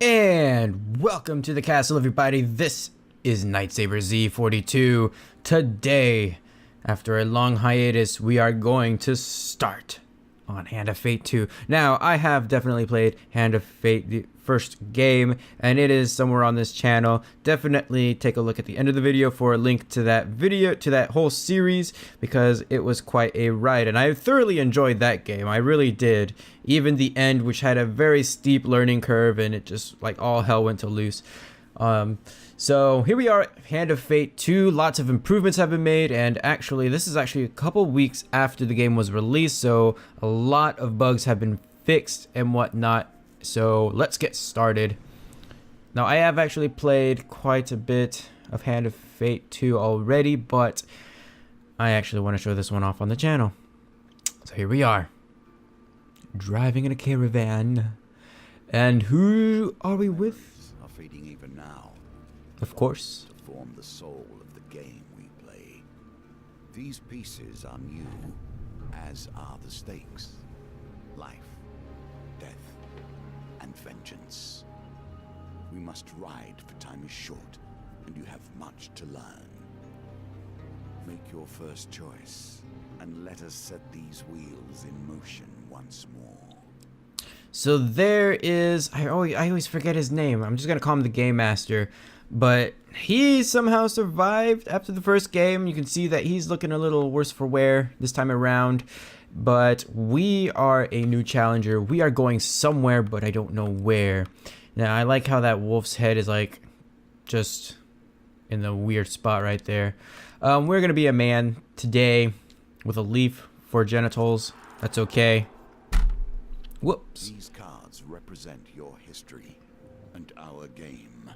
And welcome to the castle, everybody. This is knightsaberZ42. Today, after a long hiatus, we are going to start on Hand of Fate 2. Now, I have definitely played Hand of Fate, the first game, and it is somewhere on this channel. Definitely take a look at the end of the video for a link to that video, to that whole series, because it was quite a ride, and I thoroughly enjoyed that game. I really did. Even the end, which had a very steep learning curve, and it just, like, all hell went to loose. So here we are, Hand of Fate 2. Lots of improvements have been made, and actually this is actually a couple weeks after the game was released, so a lot of bugs have been fixed and whatnot. So let's get started. Now, I have actually played quite a bit of Hand of Fate 2 already, but I actually want to show this one off on the channel. So here we are, driving in a caravan. And who are we with? Are fading even now. Of course. To form the soul of the game we play. These pieces are new, as are the stakes. Life, death, and vengeance. We must ride, for time is short, and you have much to learn. Make your first choice, and let us set these wheels in motion once more. So there is, I always forget his name. I'm just gonna call him the Game Master, but he somehow survived after the first game. You can see that he's looking a little worse for wear this time around, but we are a new challenger. We are going somewhere, but I don't know where. Now, I like how that wolf's head is like just in the weird spot right there. We're gonna be a man today with a leaf for genitals. That's okay. Whoops. These cards represent your history and our game.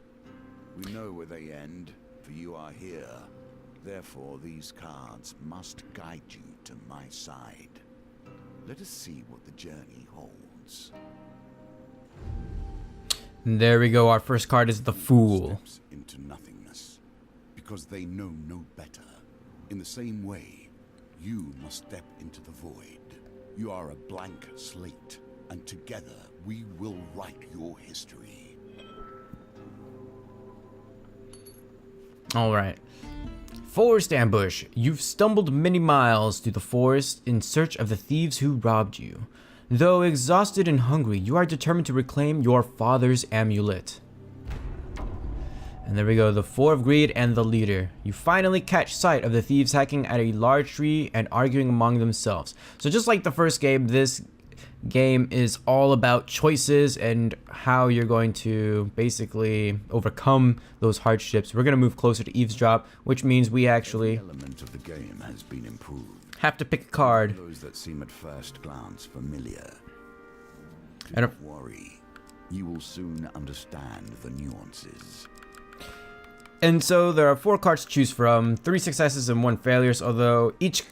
We know where they end, for you are here. Therefore, these cards must guide you to my side. Let us see what the journey holds. There we go. Our first card is the Fool. Steps into nothingness, because they know no better. In the same way, you must step into the void. You are a blank slate, and together we will write your history. All right. Forest ambush. You've stumbled many miles through the forest in search of the thieves who robbed you. Though exhausted and hungry, you are determined to reclaim your father's amulet. And there we go, the Four of Greed and the Leader. You finally catch sight of the thieves hacking at a large tree and arguing among themselves. So just like the first game, this game is all about choices and how you're going to basically overcome those hardships. We're going to move closer to eavesdrop, which means we actually Element of the game has been improved. have to pick a card. Those that seem at first glance familiar. Do And not worry. You will soon understand the nuances. And so there are 4 cards to choose from, 3 successes and 1 failures, although each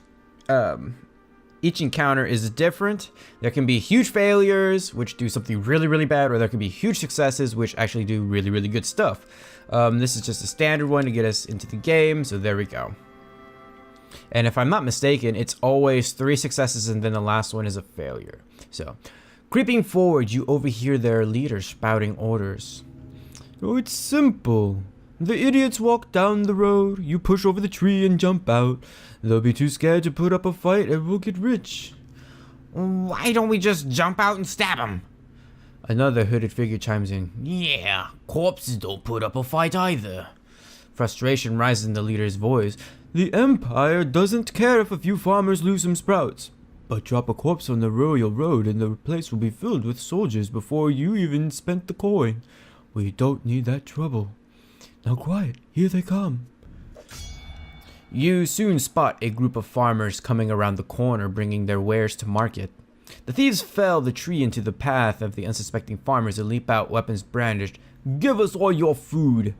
encounter is different. There can be huge failures, which do something really, really bad, or there can be huge successes, which actually do really, really good stuff. This is just a standard one to get us into the game, so there we go. And if I'm not mistaken, it's always 3 successes and then the last one is a failure. So, creeping forward, you overhear their leader spouting orders. Oh, it's simple. The idiots walk down the road, you push over the tree and jump out. They'll be too scared to put up a fight and we'll get rich. Why don't we just jump out and stab them? Another hooded figure chimes in. Yeah, corpses don't put up a fight either. Frustration rises in the leader's voice. The Empire doesn't care if a few farmers lose some sprouts. But drop a corpse on the royal road and the place will be filled with soldiers before you even spent the coin. We don't need that trouble. Now quiet, here they come. You soon spot a group of farmers coming around the corner bringing their wares to market. The thieves fell the tree into the path of the unsuspecting farmers and leap out, weapons brandished. Give us all your food!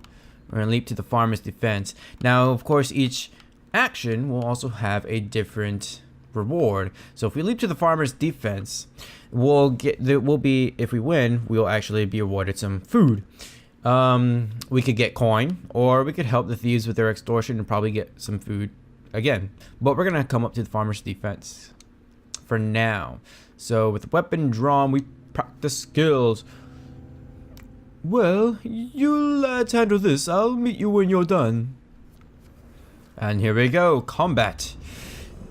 We're gonna leap to the farmer's defense. Now, of course, each action will also have a different reward. So if we leap to the farmer's defense, if we win, we'll actually be awarded some food. We could get coin, or we could help the thieves with their extortion and probably get some food again. But we're gonna come up to the farmer's defense for now. So with weapon drawn, we practice skills. Well, you'll handle this. I'll meet you when you're done. And here we go, combat.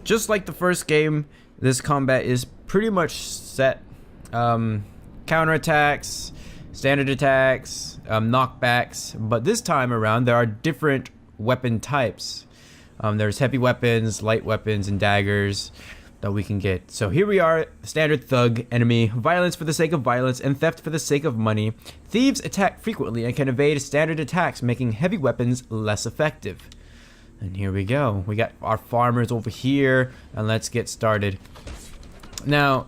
Just like the first game, this combat is pretty much set. Counterattacks, standard attacks, knockbacks, but this time around there are different weapon types. There's heavy weapons, light weapons, and daggers that we can get. So here we are, standard thug enemy, violence for the sake of violence and theft for the sake of money. Thieves attack frequently and can evade standard attacks, making heavy weapons less effective. And here we go. We got our farmers over here, and let's get started. Now,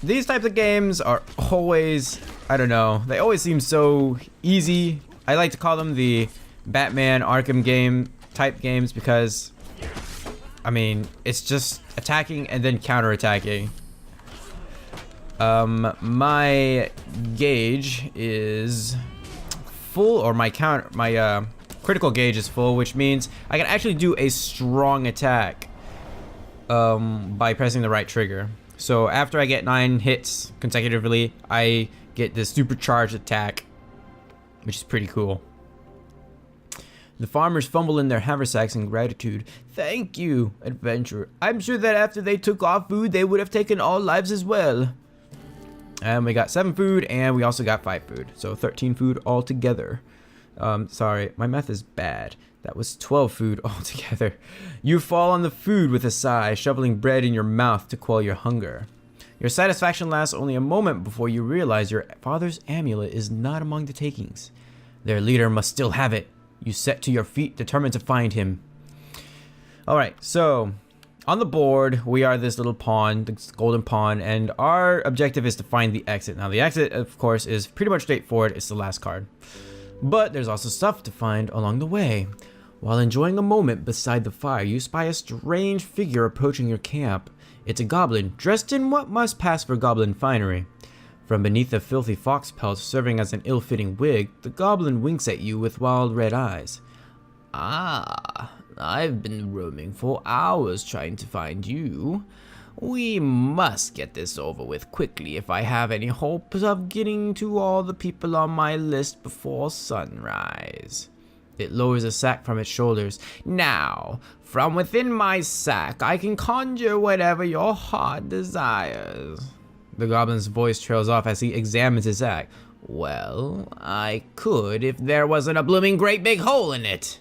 these types of games are always, I don't know, they always seem so easy. I like to call them the Batman Arkham game type games because, I mean, it's just attacking and then counterattacking. My gauge is full, or my critical gauge is full, which means I can actually do a strong attack by pressing the right trigger. So after I get 9 hits consecutively, I get this supercharged attack, which is pretty cool. The farmers fumble in their haversacks in gratitude. Thank you, adventurer. I'm sure that after they took our food, they would have taken all lives as well. And we got 7 food, and we also got 5 food. So 13 food altogether. Sorry, my math is bad. That was 12 food altogether. You fall on the food with a sigh, shoveling bread in your mouth to quell your hunger. Your satisfaction lasts only a moment before you realize your father's amulet is not among the takings. Their leader must still have it. You set to your feet, determined to find him. Alright, so on the board, we are this little pawn, this golden pawn, and our objective is to find the exit. Now, the exit, of course, is pretty much straightforward. It's the last card. But there's also stuff to find along the way. While enjoying a moment beside the fire, you spy a strange figure approaching your camp. It's a goblin, dressed in what must pass for goblin finery. From beneath a filthy fox pelt serving as an ill-fitting wig, the goblin winks at you with wild red eyes. Ah, I've been roaming for hours trying to find you. We must get this over with quickly if I have any hopes of getting to all the people on my list before sunrise. It lowers a sack from its shoulders. Now, from within my sack, I can conjure whatever your heart desires. The goblin's voice trails off as he examines his sack. Well, I could if there wasn't a blooming great big hole in it.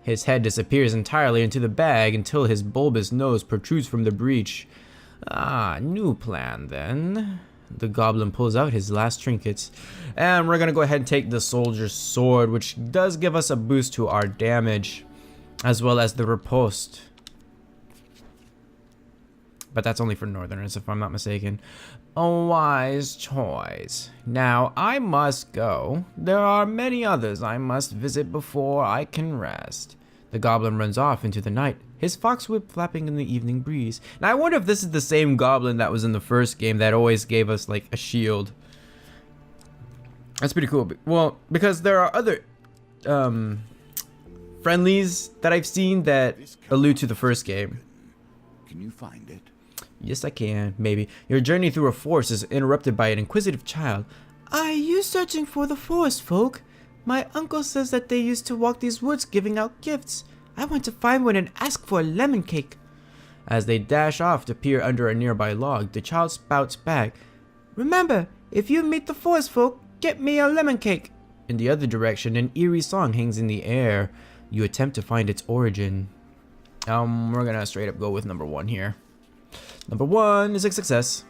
His head disappears entirely into the bag until his bulbous nose protrudes from the breach. Ah, new plan then. The goblin pulls out his last trinkets. And we're gonna go ahead and take the soldier's sword, which does give us a boost to our damage, as well as the riposte. But that's only for northerners, if I'm not mistaken. A wise choice. Now, I must go. There are many others I must visit before I can rest. The goblin runs off into the night, his fox whip flapping in the evening breeze. Now, I wonder if this is the same goblin that was in the first game that always gave us, like, a shield. That's pretty cool. Well, because there are other friendlies that I've seen that allude to the first game. Can you find it? Yes, I can, maybe. Your journey through a forest is interrupted by an inquisitive child. Are you searching for the forest folk? My uncle says that they used to walk these woods giving out gifts. I want to find one and ask for a lemon cake. As they dash off to peer under a nearby log, the child spouts back. Remember, if you meet the forest folk, get me a lemon cake. In the other direction, an eerie song hangs in the air. You attempt to find its origin. We're gonna straight up go with number 1 here. Number 1 is a success.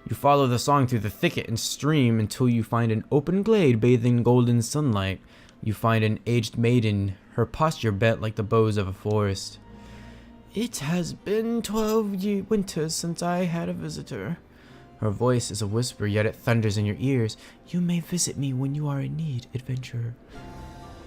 You follow the song through the thicket and stream until you find an open glade bathed in golden sunlight. You find an aged maiden, her posture bent like the boughs of a forest. It has been 12 winters since I had a visitor. Her voice is a whisper, yet it thunders in your ears. You may visit me when you are in need, adventurer.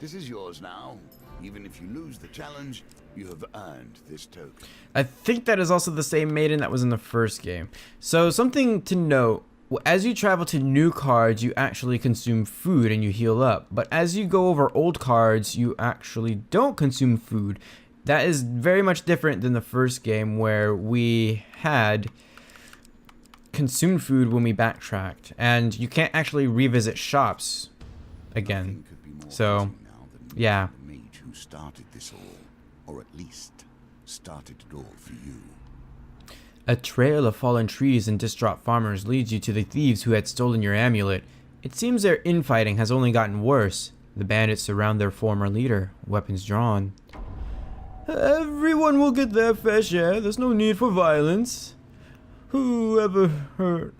This is yours now. Even if you lose the challenge, you have earned this token. I think that is also the same maiden that was in the first game. So something to note, as you travel to new cards, you actually consume food and you heal up. But as you go over old cards, you actually don't consume food. That is very much different than the first game where we had consumed food when we backtracked, and you can't actually revisit shops again. Nothing could be more So, fitting now than yeah. the mage who started this all, or at least started it all for you. A trail of fallen trees and distraught farmers leads you to the thieves who had stolen your amulet. It seems their infighting has only gotten worse. The bandits surround their former leader, weapons drawn. Everyone will get their fair share. There's no need for violence. Whoever heard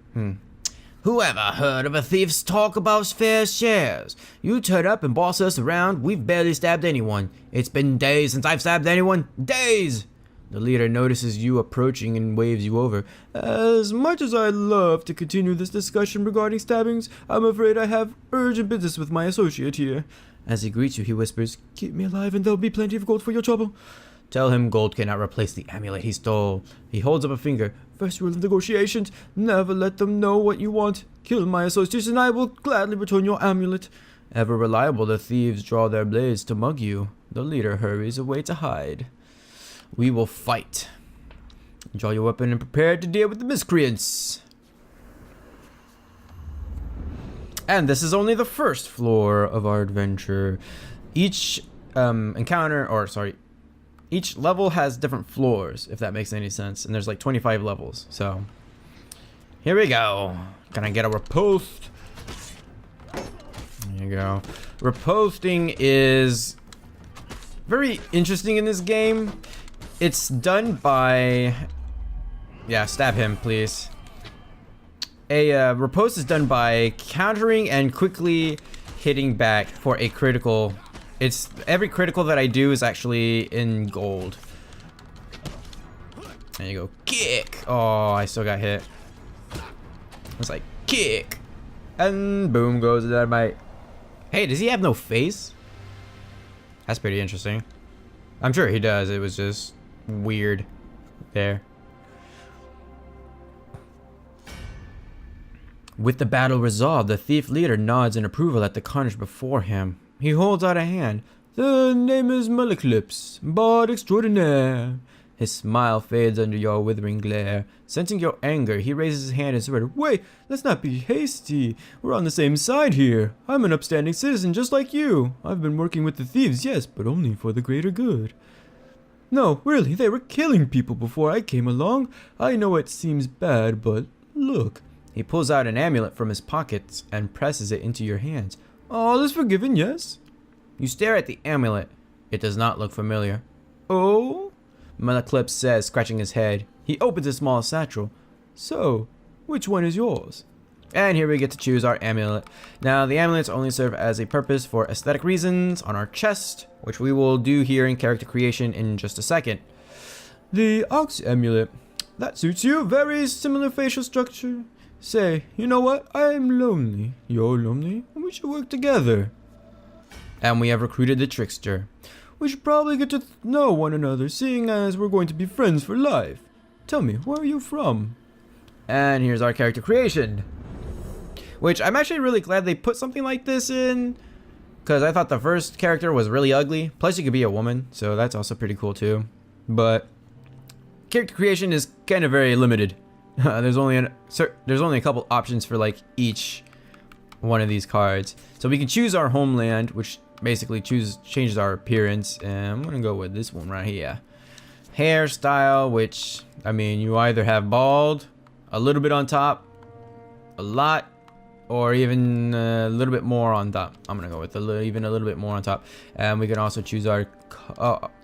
of a thief's talk about fair shares? You turn up and boss us around. We've barely stabbed anyone. It's been days since I've stabbed anyone. Days! The leader notices you approaching and waves you over. As much as I'd love to continue this discussion regarding stabbings, I'm afraid I have urgent business with my associate here. As he greets you, he whispers, "Keep me alive and there'll be plenty of gold for your trouble." Tell him gold cannot replace the amulet he stole. He holds up a finger. First rule of negotiations, never let them know what you want. Kill my associates and I will gladly return your amulet. Ever reliable, the thieves draw their blades to mug you. The leader hurries away to hide. We will fight. Draw your weapon and prepare to deal with the miscreants. And this is only the first floor of our adventure. Each each level has different floors, if that makes any sense. And there's like 25 levels. So, here we go. Can I get a riposte? There you go. Riposting is very interesting in this game. It's done by... Yeah, stab him, please. A riposte is done by countering and quickly hitting back for a critical. It's every critical that I do is actually in gold. There you go. Kick! Oh, I still got hit. It's like, kick! And boom goes the dynamite. Hey, does he have no face? That's pretty interesting. I'm sure he does. It was just weird there. With the battle resolved, the thief leader nods in approval at the carnage before him. He holds out a hand. The name is Meliclips, bard extraordinaire. His smile fades under your withering glare. Sensing your anger, he raises his hand and says, "Wait, let's not be hasty. We're on the same side here. I'm an upstanding citizen just like you. I've been working with the thieves, yes, but only for the greater good. No, really, they were killing people before I came along. I know it seems bad, but look." He pulls out an amulet from his pockets and presses it into your hands. All is forgiven, yes? You stare at the amulet. It does not look familiar. Oh? Meliclips says, scratching his head. He opens a small satchel. So, which one is yours? And here we get to choose our amulet. Now, the amulets only serve as a purpose for aesthetic reasons on our chest, which we will do here in character creation in just a second. The ox amulet. That suits you. Very similar facial structure. Say, you know what? I'm lonely. You're lonely. We should work together. And we have recruited the trickster. We should probably get to know one another, seeing as we're going to be friends for life. Tell me, where are you from? And here's our character creation. Which I'm actually really glad they put something like this in, because I thought the first character was really ugly. Plus you could be a woman, so that's also pretty cool too. But character creation is kind of very limited. There's only a couple options for like each one of these cards. So we can choose our homeland, which basically changes our appearance, and I'm gonna go with this one right here. Hairstyle, which I mean, you either have bald, a little bit on top, a lot, or even a little bit more on top. I'm gonna go with even a little bit more on top. And we can also choose our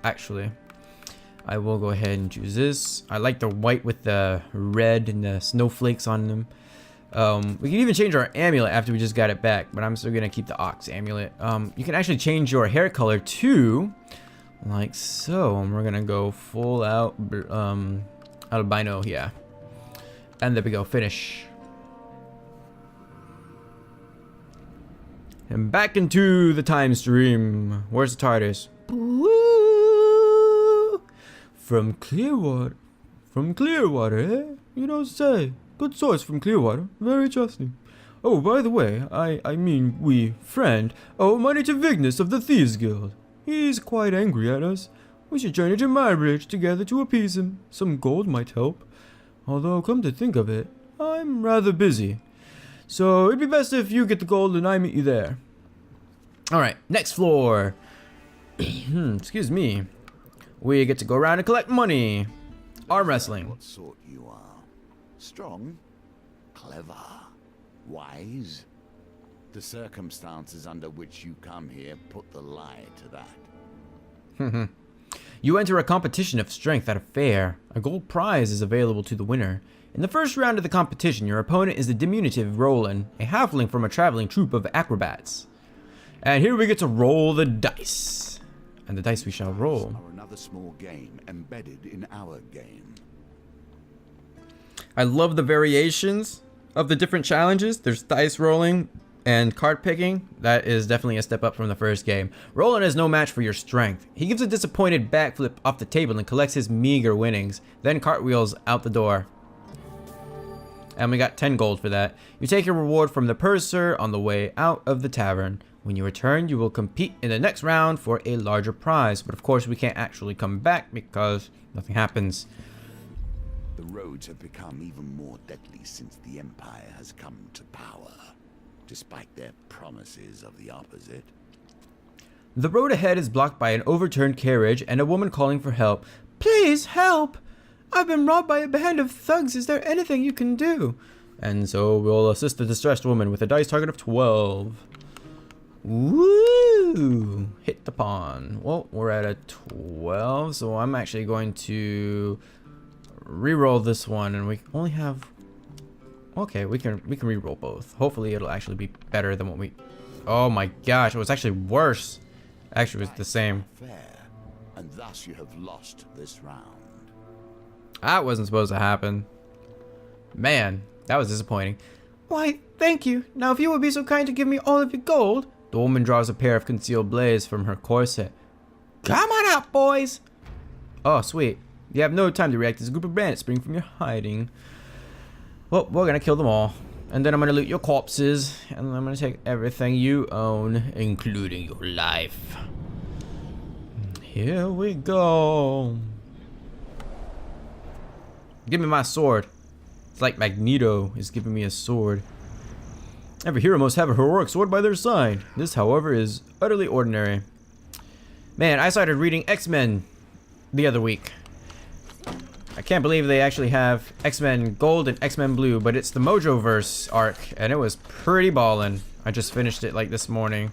actually I will go ahead and choose this. I like the white with the red and the snowflakes on them. We can even change our amulet after we just got it back, but I'm still gonna keep the ox amulet. You can actually change your hair color too, like so. And we're gonna go full out albino, yeah. And there we go, finish. And back into the time stream. Where's the TARDIS? From Clearwater, eh? You don't say. Good source from Clearwater. Very trusting. Oh, by the way, I mean friend, owe money to Vignus of the Thieves Guild. He's quite angry at us. We should journey to my bridge together to appease him. Some gold might help. Although, come to think of it, I'm rather busy. So it'd be best if you get the gold and I meet you there. Alright, next floor. Excuse me. We get to go around and collect money. Arm wrestling. What sort you are? Strong? Clever? Wise? The circumstances under which you come here put the lie to that. You enter a competition of strength at a fair. A gold prize is available to the winner. In the first round of the competition, your opponent is the diminutive Roland, a halfling from a traveling troupe of acrobats. And here we get to roll the dice. And the dice we shall roll. Are another small game embedded in our game. I love the variations of the different challenges. There's dice rolling and card picking. That is definitely a step up from the first game. Roland is no match for your strength. He gives a disappointed backflip off the table and collects his meager winnings, then cartwheels out the door. And we got 10 gold for that. You take your reward from the purser on the way out of the tavern. When you return, you will compete in the next round for a larger prize. But of course, we can't actually come back because nothing happens. The roads have become even more deadly since the Empire has come to power, despite their promises of the opposite. The road ahead is blocked by an overturned carriage and a woman calling for help. Please help! I've been robbed by a band of thugs. Is there anything you can do? And so we'll assist the distressed woman with a dice target of 12. Woo! Hit the pawn. Well, we're at a 12, so I'm actually going to re-roll this one, and we only have. Okay, we can re-roll both. Hopefully, it'll actually be better than what we. Oh my gosh, it was actually worse. Actually, it was the same. Fair, and thus you have lost this round. That wasn't supposed to happen. Man, that was disappointing. Why, thank you. Now, if you would be so kind to give me all of your gold. The woman draws a pair of concealed blades from her corset. Come on out, boys. Oh, sweet. You have no time to react as a group of bandits spring from your hiding. Well, we're gonna kill them all. And then I'm gonna loot your corpses. And I'm gonna take everything you own, including your life. Here we go. Give me my sword. It's like Magneto is giving me a sword. Every hero must have a heroic sword by their side. This, however, is utterly ordinary. Man, I started reading X-Men the other week. I can't believe they actually have X-Men Gold and X-Men Blue, but it's the Mojoverse arc, and it was pretty ballin'. I just finished it like this morning.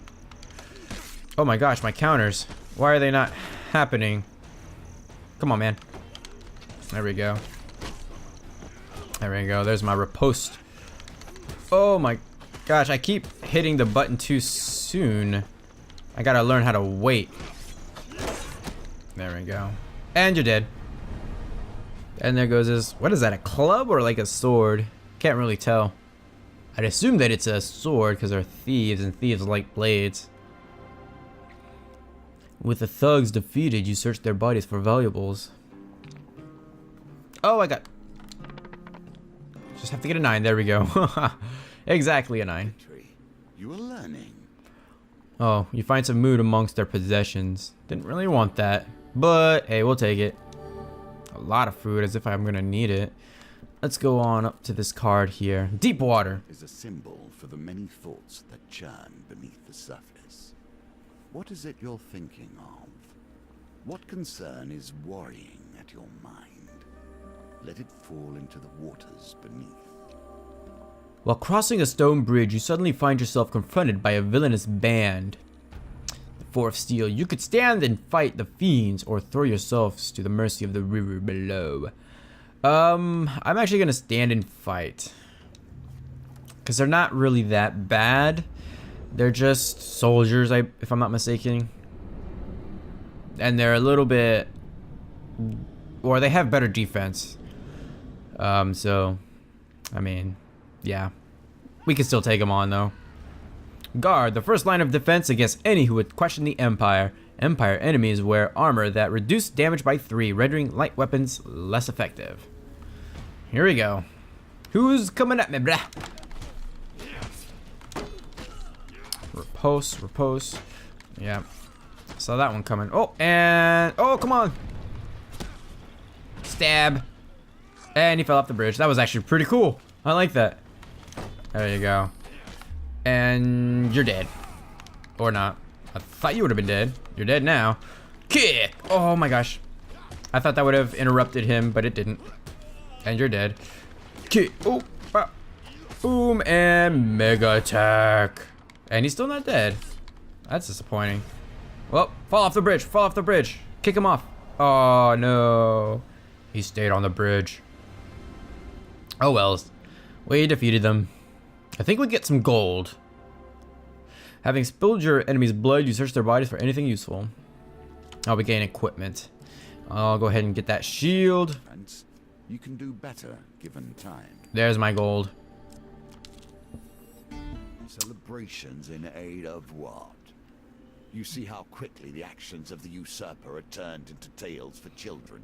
Oh my gosh, my counters. Why are they not happening? Come on, man. There we go. There we go. There's my riposte. Oh my gosh, I keep hitting the button too soon. I gotta learn how to wait. There we go. And you're dead. And there goes his, what is that, a club or like a sword? Can't really tell. I'd assume that it's a sword because they're thieves and thieves like blades. With the thugs defeated, you search their bodies for valuables. Oh, I got... Just have to get a 9. There we go. Exactly a 9. You are learning. Oh, you find some mood amongst their possessions. Didn't really want that. But, hey, we'll take it. A lot of food, as if I'm gonna need it. Let's go on up to this card here. Deep water. Is a symbol for the many thoughts that churn beneath the surface. What is it you're thinking of? What concern is worrying at your mind? Let it fall into the waters beneath. While crossing a stone bridge, you suddenly find yourself confronted by a villainous band. The Four of Steel. You could stand and fight the fiends, or throw yourselves to the mercy of the river below. I'm actually gonna stand and fight. Because they're not really that bad. They're just soldiers, if I'm not mistaken. And they're a little bit... Or they have better defense. So... I mean... Yeah. We can still take them on, though. Guard, the first line of defense against any who would question the Empire. Empire enemies wear armor that reduce damage by 3, rendering light weapons less effective. Here we go. Who's coming at me, brah? Repose, repose. Yeah. Saw that one coming. Oh, and... Oh, come on. Stab. And he fell off the bridge. That was actually pretty cool. I like that. There you go. And you're dead. Or not. I thought you would have been dead. You're dead now. Kick! Oh my gosh. I thought that would have interrupted him, but it didn't. And you're dead. Kick! Oh! Ah. Boom! And mega attack! And he's still not dead. That's disappointing. Well, fall off the bridge! Fall off the bridge! Kick him off! Oh no. He stayed on the bridge. Oh well. We defeated them. I think we get some gold. Having spilled your enemy's blood, you search their bodies for anything useful. Oh, we gain equipment. I'll go ahead and get that shield. You can do better given time. There's my gold. Celebrations in aid of what? You see how quickly the actions of the usurper are turned into tales for children.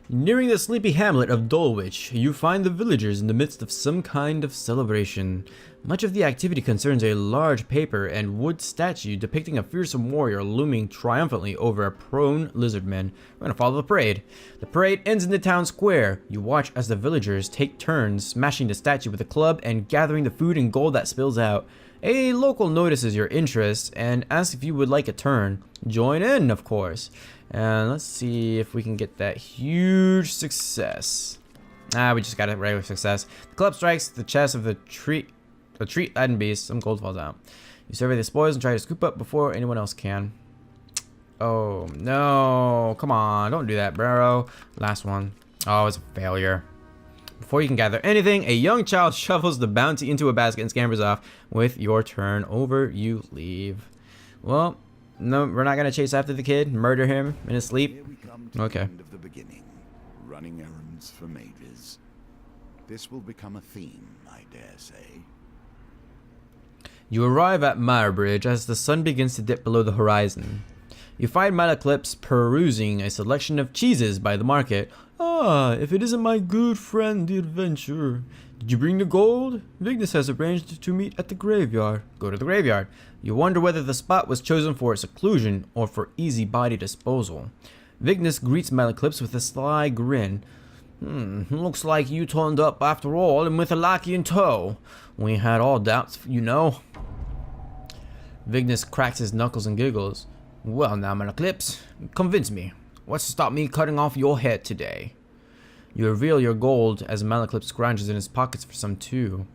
Nearing the sleepy hamlet of Dulwich, you find the villagers in the midst of some kind of celebration. Much of the activity concerns a large paper and wood statue depicting a fearsome warrior looming triumphantly over a prone lizardman. We're gonna follow the parade. The parade ends in the town square. You watch as the villagers take turns smashing the statue with a club and gathering the food and gold that spills out. A local notices your interest and asks if you would like a turn. Join in, of course. And let's see if we can get that huge success. We just got a regular success. The club strikes the chest of the treat-laden beast. Some gold falls out. You survey the spoils and try to scoop up before anyone else can. Oh, no. Come on. Don't do that, bro. Last one. Oh, it's a failure. Before you can gather anything, a young child shovels the bounty into a basket and scampers off. With your turn over, you leave. Well, no, we're not gonna chase after the kid, murder him in his sleep. Here we come to the end of the beginning, running errands for mages. This will become a theme, I dare say. You arrive at Myrebridge as the sun begins to dip below the horizon. You find Malaclips perusing a selection of cheeses by the market. Ah, if it isn't my good friend, the adventurer. Did you bring the gold? Vignis has arranged to meet at the graveyard. Go to the graveyard. You wonder whether the spot was chosen for seclusion or for easy body disposal. Vignis greets Malaclips with a sly grin. Looks like you turned up after all and with a lackey in tow. We had all doubts, you know. Vignis cracks his knuckles and giggles. Well now, Malaclips, convince me. What's to stop me cutting off your head today? You reveal your gold as Malaclips scrounges in his pockets for some too.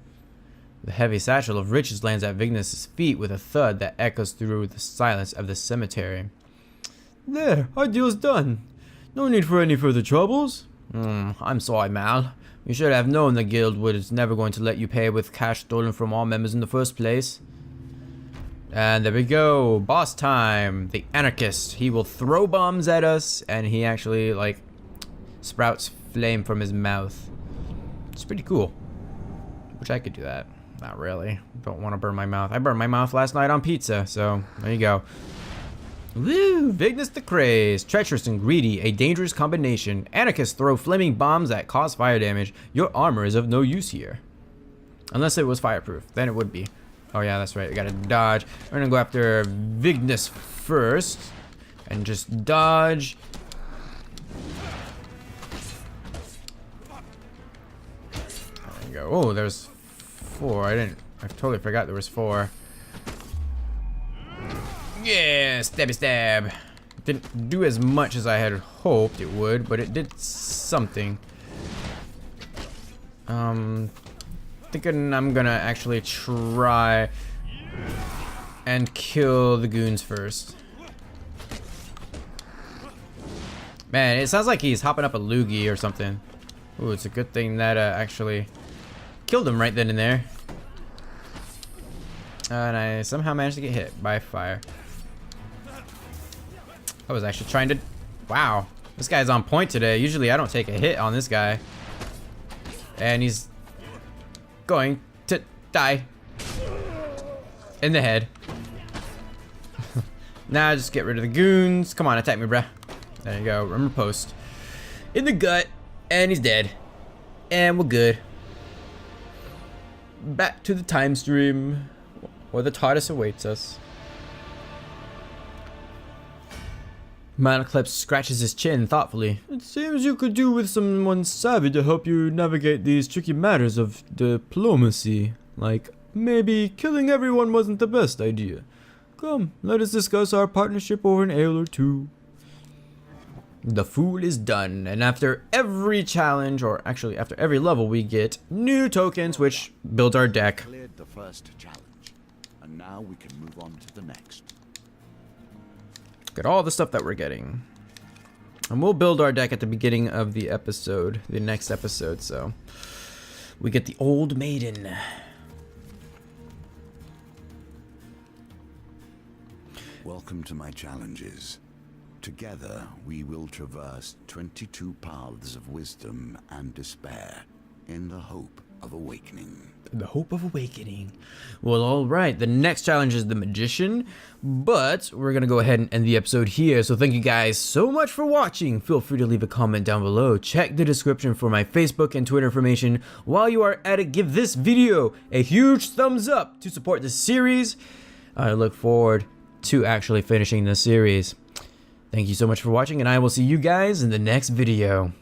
The heavy satchel of riches lands at Vignis' feet with a thud that echoes through the silence of the cemetery. There, our deal's done. No need for any further troubles. I'm sorry, Mal. You should have known the guild was never going to let you pay with cash stolen from all members in the first place. And there we go, boss time. The anarchist. He will throw bombs at us, and he actually like sprouts flame from his mouth. It's pretty cool. Wish I could do that. Not really. Don't want to burn my mouth. I burned my mouth last night on pizza, so there you go. Woo! Vignis the Crazed. Treacherous and greedy, a dangerous combination. Anarchists throw flaming bombs that cause fire damage. Your armor is of no use here. Unless it was fireproof. Then it would be. Oh yeah, that's right. We gotta dodge. We're gonna go after Vignis first. And just dodge. There we go. Oh, there's 4. I totally forgot there was 4. Yeah, stabby stab. Didn't do as much as I had hoped it would, but it did something. Thinking I'm gonna actually try and kill the goons first. Man, it sounds like he's hopping up a loogie or something. Ooh, it's a good thing that actually killed him right then and there. And I somehow managed to get hit by fire. I was actually trying to... Wow, this guy's on point today. Usually I don't take a hit on this guy. And he's going to die in the head. Now just get rid of the goons. Come on, attack me, bruh. There you go. Remember post. In the gut. And he's dead. And we're good. Back to the time stream where the TARDIS awaits us. Malaclep scratches his chin thoughtfully. It seems you could do with someone savvy to help you navigate these tricky matters of diplomacy. Like, maybe killing everyone wasn't the best idea. Come, let us discuss our partnership over an ale or two. The food is done, and after every challenge, or actually after every level, we get new tokens, which build our deck. Cleared the first challenge, and now we can move on to the next. Look at all the stuff that we're getting. And we'll build our deck at the beginning of the episode, the next episode, so. We get the Old Maiden. Welcome to my challenges. Together, we will traverse 22 paths of wisdom and despair in the hope of awakening. The hope of awakening. Well, alright, the next challenge is the Magician, but we're gonna go ahead and end the episode here. So thank you guys so much for watching. Feel free to leave a comment down below. Check the description for my Facebook and Twitter information. While you are at it, give this video a huge thumbs up to support this series. I look forward to actually finishing this series. Thank you so much for watching, and I will see you guys in the next video.